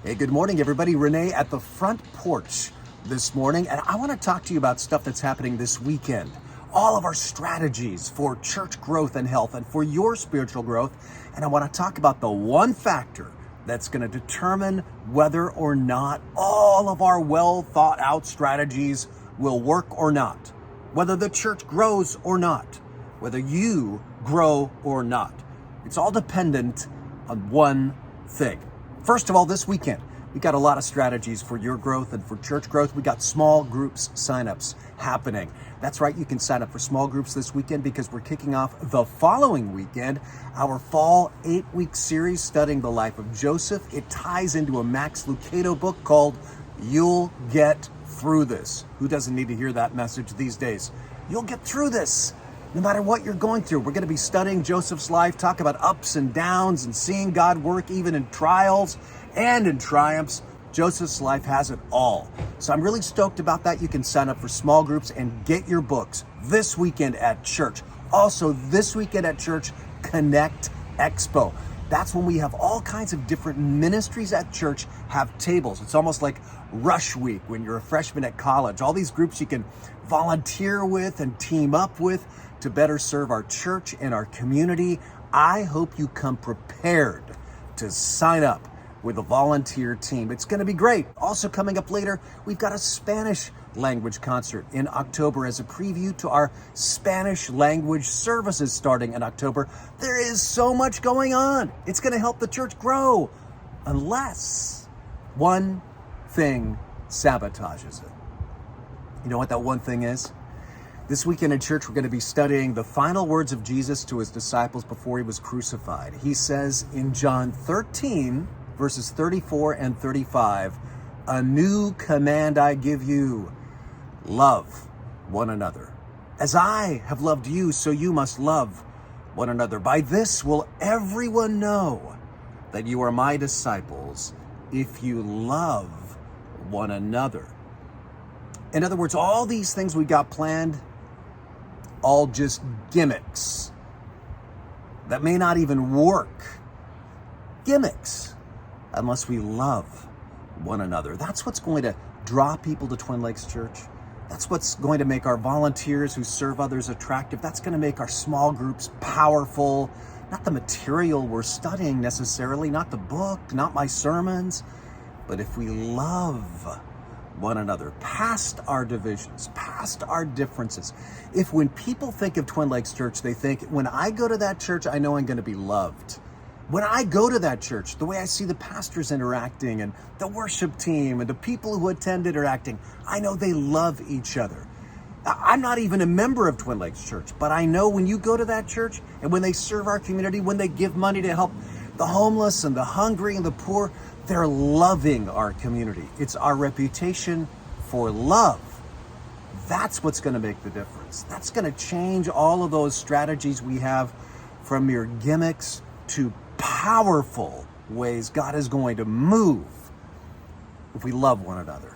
Hey, good morning, everybody. Rene at the front porch this morning, and I want to talk to you about stuff that's happening this weekend. All of our strategies for church growth and health and for your spiritual growth. And I want to talk about the one factor that's going to determine whether or not all of our well thought out strategies will work or not, whether the church grows or not, whether you grow or not. It's all dependent on one thing. First of all, this weekend, we got a lot of strategies for your growth and for church growth. We got small groups signups happening. That's right, you can sign up for small groups this weekend because we're kicking off the following weekend our fall 8-week series studying the life of Joseph. It ties into a Max Lucado book called You'll Get Through This. Who doesn't need to hear that message these days? You'll get through this. No matter what you're going through, we're going to be studying Joseph's life, talk about ups and downs and seeing God work even in trials and in triumphs. Joseph's life has it all. So I'm really stoked about that. You can sign up for small groups and get your books this weekend at church. Also, this weekend at church, Connect Expo. That's when we have all kinds of different ministries at church have tables. It's almost like Rush Week when you're a freshman at college. All these groups you can volunteer with and team up with to better serve our church and our community. I hope you come prepared to sign up with a volunteer team. It's going to be great. Also coming up later, we've got a Spanish language concert in October as a preview to our Spanish language services starting in October. There is so much going on. It's going to help the church grow unless one thing sabotages it. You know what that one thing is? This weekend in church, we're going to be studying the final words of Jesus to his disciples before he was crucified. He says in John 13, verses 34 and 35, "A new command I give you, love one another. As I have loved you, so you must love one another. By this will everyone know that you are my disciples, if you love one another." In other words, all these things we got planned, all just gimmicks that may not even work. Gimmicks, unless we love one another. That's what's going to draw people to Twin Lakes Church. That's what's going to make our volunteers who serve others attractive. That's going to make our small groups powerful. Not the material we're studying necessarily, not the book, not my sermons, but if we love one another, past our divisions, past our differences. If when people think of Twin Lakes Church, they think, when I go to that church, I know I'm going to be loved. When I go to that church, the way I see the pastors interacting and the worship team and the people who attend interacting, I know they love each other. I'm not even a member of Twin Lakes Church, but I know when you go to that church and when they serve our community, when they give money to help the homeless and the hungry and the poor, they're loving our community. It's our reputation for love. That's what's going to make the difference. That's going to change all of those strategies we have from mere gimmicks to powerful ways God is going to move if we love one another.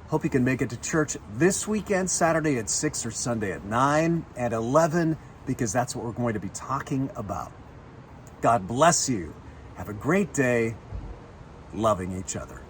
Hope you can make it to church this weekend, Saturday at 6 or Sunday at 9 and 11, because that's what we're going to be talking about. God bless you. Have a great day loving each other.